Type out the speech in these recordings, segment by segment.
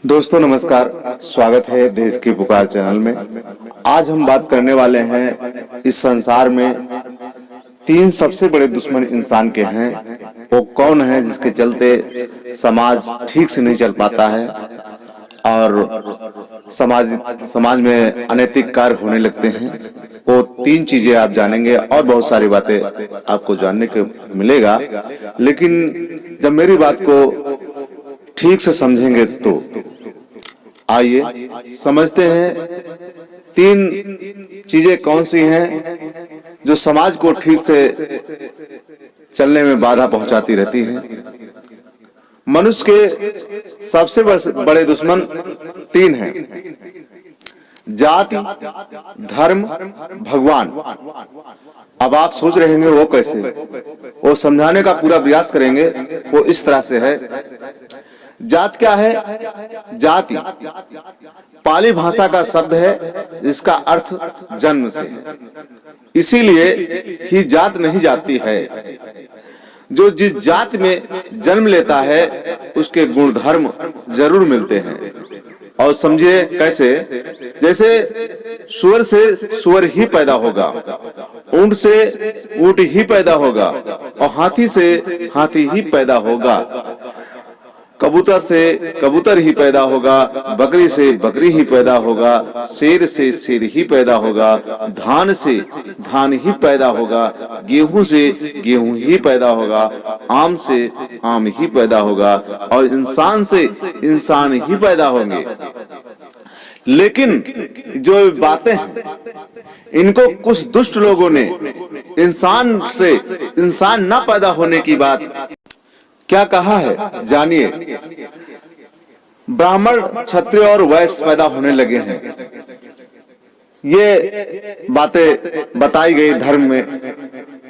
दोस्तों नमस्कार, स्वागत है देश की पुकार चैनल में। आज हम बात करने वाले हैं इस संसार में तीन सबसे बड़े दुश्मन इंसान के हैं। वो कौन है जिसके चलते समाज ठीक से नहीं चल पाता है और समाज में अनैतिक कार्य होने लगते हैं। वो तीन चीजें आप जानेंगे और बहुत सारी बातें आपको जानने को मिलेगा, लेकिन जब मेरी बात को ठीक से समझेंगे तो आइए समझते हैं तीन चीजें कौन सी हैं जो समाज को ठीक से चलने में बाधा पहुंचाती रहती हैं। मनुष्य के सबसे बड़े दुश्मन तीन हैं: जाति, धर्म, भगवान। अब आप सोच रहे होंगे वो कैसे, वो समझाने का पूरा प्रयास करेंगे। वो इस तरह से है। जात क्या है? जाति पाली भाषा का शब्द है जिसका अर्थ जन्म से है, इसीलिए ही जात नहीं जाती है। जो जिस जात में जन्म लेता है उसके गुण धर्म जरूर मिलते हैं। और समझिए कैसे, जैसे सुअर से सुअर ही पैदा होगा, ऊंट से ऊंट ही पैदा होगा और हाथी से हाथी ही पैदा होगा, कबूतर से कबूतर ही पैदा होगा, बकरी से बकरी ही पैदा होगा, शेर से शेर ही पैदा होगा, धान से धान ही पैदा होगा, गेहूं से गेहूं ही पैदा होगा, आम से आम ही पैदा होगा और इंसान से इंसान ही पैदा होंगे। लेकिन जो बातें हैं इनको कुछ दुष्ट लोगों ने इंसान से इंसान न पैदा होने की बात क्या कहा है, जानिए। ब्राह्मण, क्षत्रिय और वैश्य पैदा होने लगे हैं। ये बातें बताई गई धर्म में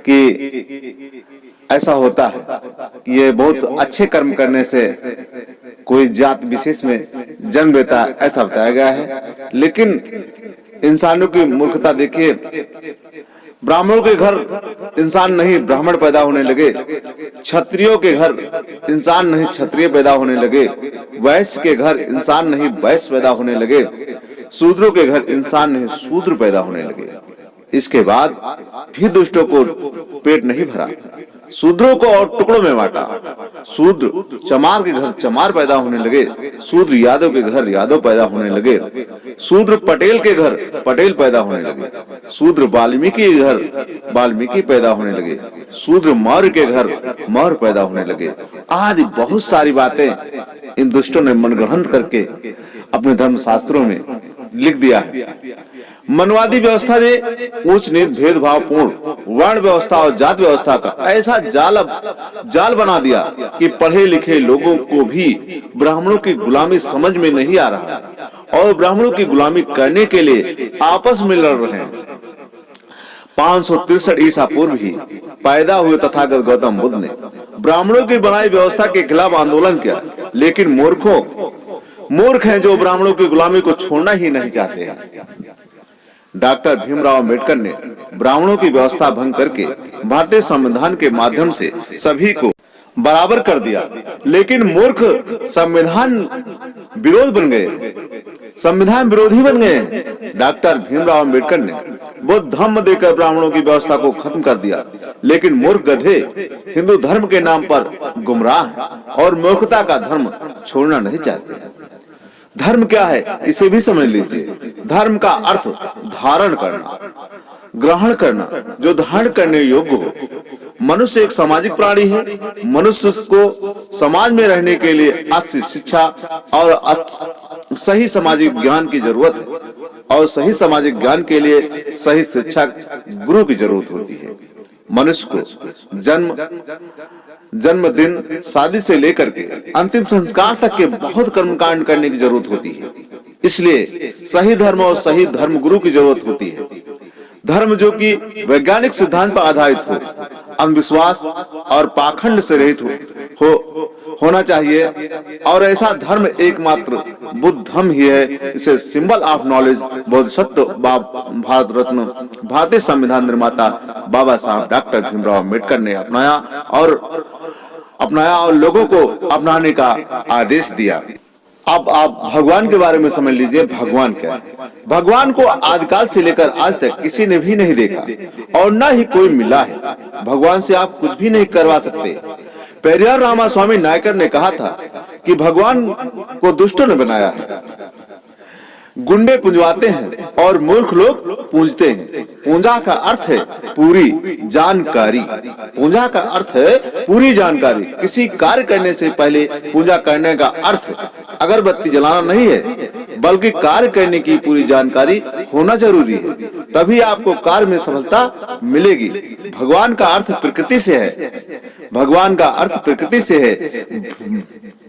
कि ऐसा होता है, ये बहुत अच्छे कर्म करने से कोई जात विशेष में जन्म लेता है, ऐसा बताया गया है। लेकिन इंसानों की मूर्खता देखिए, ब्राह्मणों के घर इंसान नहीं ब्राह्मण पैदा होने लगे, क्षत्रियों के घर इंसान नहीं क्षत्रिय पैदा होने लगे, वैश्य के घर इंसान नहीं वैश्य पैदा होने लगे, शूद्रों के घर इंसान नहीं शूद्र पैदा होने लगे। इसके बाद भी दुष्टों को पेट नहीं भरा, शूद्रों को और टुकड़ों में बांटा। शूद्र चमार के घर चमार पैदा होने लगे, शूद्र यादव के घर यादव पैदा होने लगे, शूद्र पटेल के घर पटेल पैदा होने लगे, शूद्र वाल्मीकि के घर वाल्मीकि पैदा होने लगे, शूद्र मौर्य के घर मौर्य पैदा होने लगे, आदि बहुत सारी बातें इन दुष्टों ने मनगढ़ंत करके अपने धर्म शास्त्रों में लिख दिया है। मनवादी व्यवस्था ने ऊंच नीच भेदभावपूर्ण वर्ण व्यवस्था और जात व्यवस्था का ऐसा जाल बना दिया कि पढ़े लिखे लोगों को भी ब्राह्मणों की गुलामी समझ में नहीं आ रहा और ब्राह्मणों की गुलामी करने के लिए आपस में लड़ रहे हैं। 563 ईसा पूर्व ही पैदा हुए तथागत गौतम बुद्ध ने ब्राह्मणों की बनाई व्यवस्था के खिलाफ आंदोलन किया, लेकिन मूर्ख हैं जो ब्राह्मणों की गुलामी को छोड़ना ही नहीं चाहते हैं। डॉक्टर भीमराव अम्बेडकर ने ब्राह्मणों की व्यवस्था भंग करके भारतीय संविधान के माध्यम से सभी को बराबर कर दिया, लेकिन मूर्ख संविधान विरोध बन गए, संविधान विरोधी बन गए। डॉक्टर भीमराव अम्बेडकर ने बौद्ध धर्म देकर ब्राह्मणों की व्यवस्था को खत्म कर दिया, लेकिन मूर्ख गधे हिंदू धर्म के नाम पर गुमराह हैं और मूर्खता का धर्म छोड़ना नहीं चाहते। धर्म क्या है इसे भी समझ लीजिए। धर्म का अर्थ धारण करना, ग्रहण करना, जो धारण करने योग्य हो। मनुष्य एक सामाजिक प्राणी है। मनुष्य को समाज में रहने के लिए अच्छी शिक्षा और सही सामाजिक ज्ञान की जरूरत है और सही सामाजिक ज्ञान के लिए सही शिक्षा गुरु की जरूरत होती है। मनुष्य को जन्मदिन, शादी से लेकर के अंतिम संस्कार तक के बहुत कर्मकांड करने की जरूरत होती है। इसलिए सही धर्म और सही धर्म गुरु की जरूरत होती है। धर्म जो कि वैज्ञानिक सिद्धांत पर आधारित हो, अंधविश्वास और पाखंड से रहित होना चाहिए और ऐसा धर्म एकमात्र बुद्ध धर्म ही है। इसे symbol of knowledge Bodhisattva Bharat Ratna भारतीय संविधान निर्माता बाबा साहब डॉक्टर भीमराव अम्बेडकर ने अपनाया और लोगों को अपनाने का आदेश दिया। अब आप भगवान के बारे में समझ लीजिए। भगवान क्या है? भगवान को आदिकाल से लेकर आज तक किसी ने भी नहीं देखा और ना ही कोई मिला है। भगवान से आप कुछ भी नहीं करवा सकते। पेरियार रामास्वामी नायकर ने कहा था कि भगवान को दुष्टों ने बनाया है। गुंडे पूंजवाते हैं और मूर्ख लोग पूंजते हैं। पूंजा का अर्थ है पूरी जानकारी। पूंजा का अर्थ है पूरी जानकारी। किसी कार्य करने से पहले पूंजा करने का अर्थ अगरबत्ती जलाना नहीं है, बल्कि कार्य करने की पूरी जानकारी होना जरूरी है, तभी आपको कार्य में सफलता मिलेगी। भगवान का अर्थ प्रकृति से है। भगवान का अर्थ प्रकृति से है।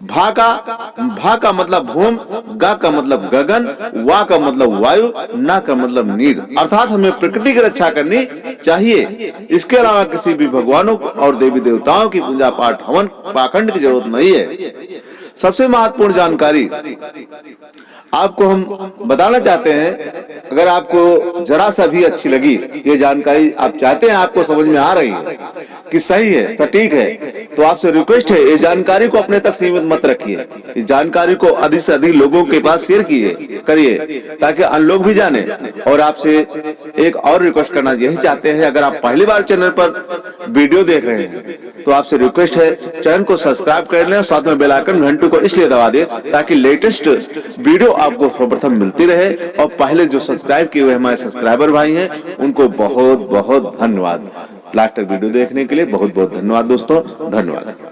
भा का मतलब भूम, गा का मतलब गगन, वा का मतलब वायु, ना का मतलब नीर। अर्थात हमें प्रकृति की रक्षा करनी चाहिए। इसके अलावा किसी भी भगवानों और देवी देवताओं की पूजा पाठ हवन पाखंड की जरूरत नहीं है। सबसे महत्वपूर्ण जानकारी आपको हम बताना चाहते हैं। अगर आपको जरा सा भी अच्छी लगी ये जानकारी, आप चाहते हैं आपको समझ में आ रही है कि सही है, सटीक है, तो आपसे रिक्वेस्ट है ये जानकारी को अपने तक सीमित मत रखिए। इस जानकारी को अधिक से अधिक लोगों के पास शेयर करिए ताकि अन्य लोग भी जाने। और आपसे एक और रिक्वेस्ट करना यही चाहते हैं, अगर आप पहली बार चैनल पर वीडियो देख रहे हैं तो आपसे रिक्वेस्ट है चैनल को सब्सक्राइब कर लें, साथ में बेल आइकन घंटी को इसलिए दबा दें ताकि लेटेस्ट वीडियो आपको सर्वप्रथम मिलती रहे। और पहले जो सब्सक्राइब किए हुए हमारे सब्सक्राइबर भाई हैं उनको बहुत बहुत धन्यवाद। लास्ट तक वीडियो देखने के लिए बहुत बहुत धन्यवाद दोस्तों, धन्यवाद।